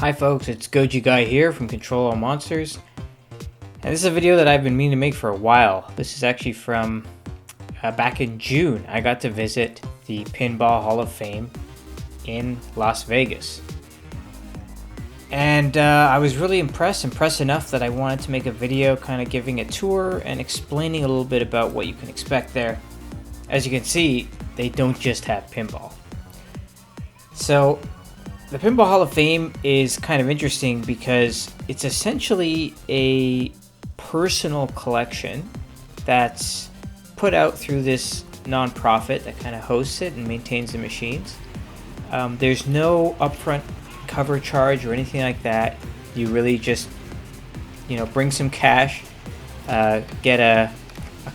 Hi folks, it's Goji Guy here from Control All Monsters, and this is a video that I've been meaning to make for a while. This is actually from back in June. I got to visit the Pinball Hall of Fame in Las Vegas, and I was really impressed enough that I wanted to make a video kind of giving a tour and explaining a little bit about what you can expect there. As you can see, they don't just have pinball. So the Pinball Hall of Fame is kind of interesting because it's essentially a personal collection that's put out through this nonprofit that kind of hosts it and maintains the machines. There's no upfront cover charge or anything like that. You really just, bring some cash, get a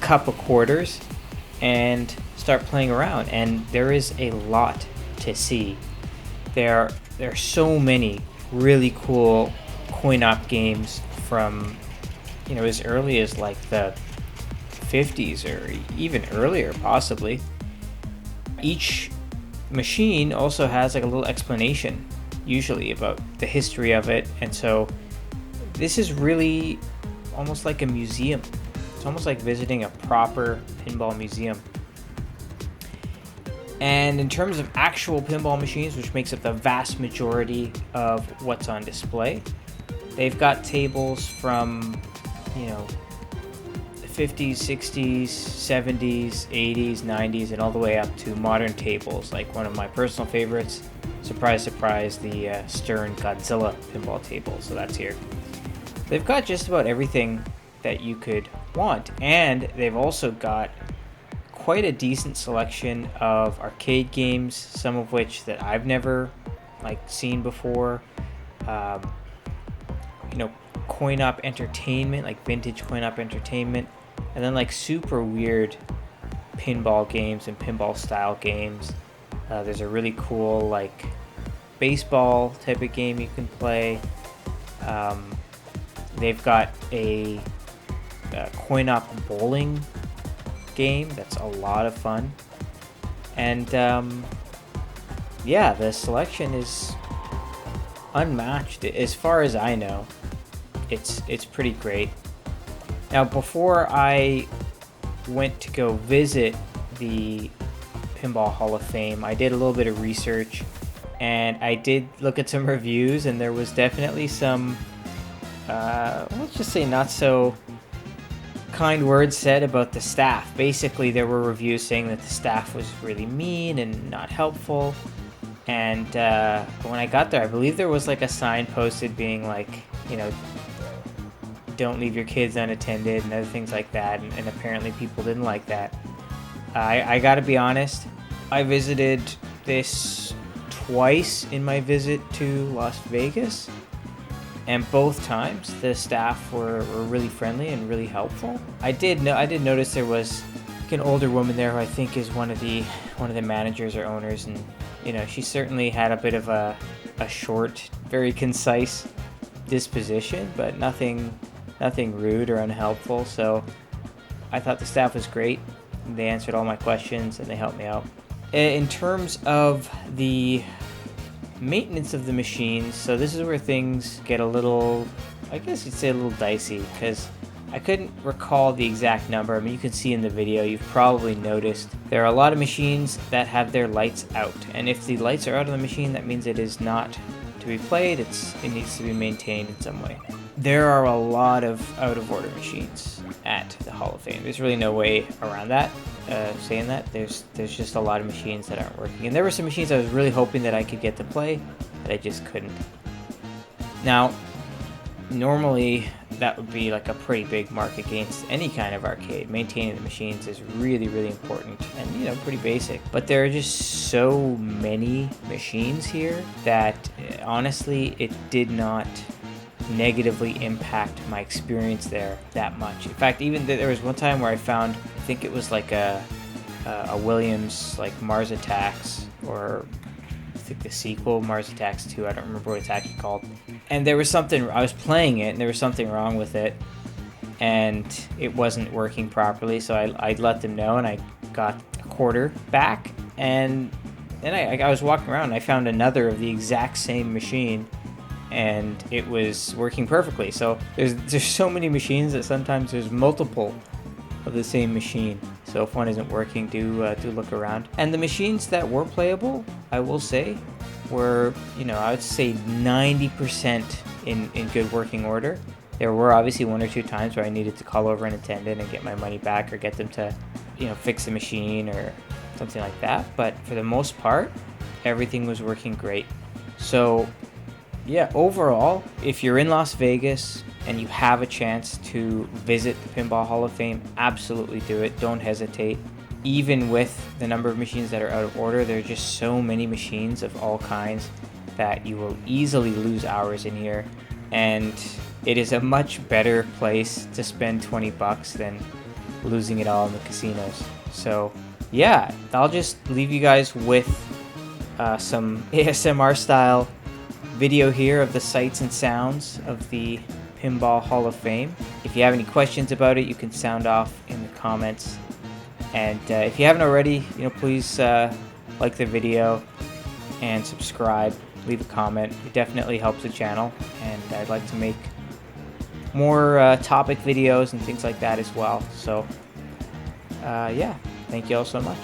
cup of quarters, and start playing around. And there is a lot to see. There are so many really cool coin-op games from, as early as like the 50s or even earlier, possibly. Each machine also has like a little explanation, usually about the history of it, and so this is really almost like a museum. It's almost like visiting a proper pinball museum. And in terms of actual pinball machines, which makes up the vast majority of what's on display, they've got tables from, the 50s, 60s, 70s, 80s, 90s, and all the way up to modern tables, like one of my personal favorites, surprise, surprise, the Stern Godzilla pinball table. So that's here. They've got just about everything that you could want, and they've also got quite a decent selection of arcade games, some of which that I've never seen before. Coin-op entertainment, like vintage coin-op entertainment, and then super weird pinball games and pinball style games. There's a really cool baseball type of game you can play. They've got a coin-op bowling game that's a lot of fun, and the selection is unmatched as far as I know. It's pretty great. Now, before I went to go visit the Pinball Hall of Fame, I did a little bit of research, and I did look at some reviews, and there was definitely some let's just say not so kind words said about the staff. Basically, there were reviews saying that the staff was really mean and not helpful. And when I got there, I believe there was a sign posted being don't leave your kids unattended and other things like that. And apparently people didn't like that. I gotta be honest, I visited this twice in my visit to Las Vegas. And both times the staff were really friendly and really helpful. I did notice there was an older woman there who I think is one of the managers or owners, and she certainly had a bit of a short, very concise disposition, but nothing rude or unhelpful. So I thought the staff was great. They answered all my questions and they helped me out. In terms of the maintenance of the machines, so this is where things get a little, I guess you'd say, a little dicey, because I couldn't recall the exact number. I mean, you can see in the video, you've probably noticed there are a lot of machines that have their lights out, and if the lights are out on the machine, that means it is not to be played. It needs to be maintained in some way. There are a lot of out-of-order machines at the Hall of Fame. There's really no way around that. Saying that, there's just a lot of machines that aren't working, and there were some machines I was really hoping that I could get to play that I just couldn't. Now, normally that would be a pretty big mark against any kind of arcade. Maintaining the machines is really, really important and pretty basic, but there are just so many machines here that honestly it did not negatively impact my experience there that much. In fact, even there was one time where I found, I think it was a Williams Mars Attacks, or I think the sequel, Mars Attacks 2, I don't remember what it's actually called. And there was something, I was playing it and there was something wrong with it, and it wasn't working properly, so I let them know and I got a quarter back, and then I was walking around and I found another of the exact same machine, and it was working perfectly. So there's so many machines that sometimes there's multiple of the same machine. So if one isn't working, do look around. And the machines that were playable, I will say, were, I would say 90% in good working order. There were obviously one or two times where I needed to call over an attendant and get my money back, or get them to, fix the machine or something like that. But for the most part, everything was working great. So yeah, overall, if you're in Las Vegas and you have a chance to visit the Pinball Hall of Fame, absolutely do it. Don't hesitate. Even with the number of machines that are out of order, there are just so many machines of all kinds that you will easily lose hours in here. And it is a much better place to spend 20 bucks than losing it all in the casinos. So yeah, I'll just leave you guys with some ASMR style video here of the sights and sounds of the Pinball Hall of Fame. If you have any questions about it, you can sound off in the comments. And if you haven't already, please like the video and subscribe, leave a comment. It definitely helps the channel, and I'd like to make more topic videos and things like that as well. So yeah, thank you all so much.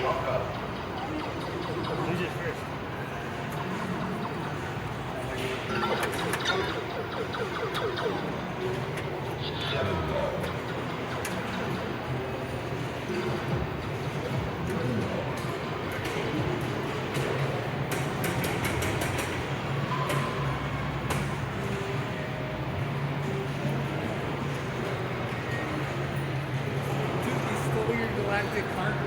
Who's it first? Dude, you stole your galactic carpet.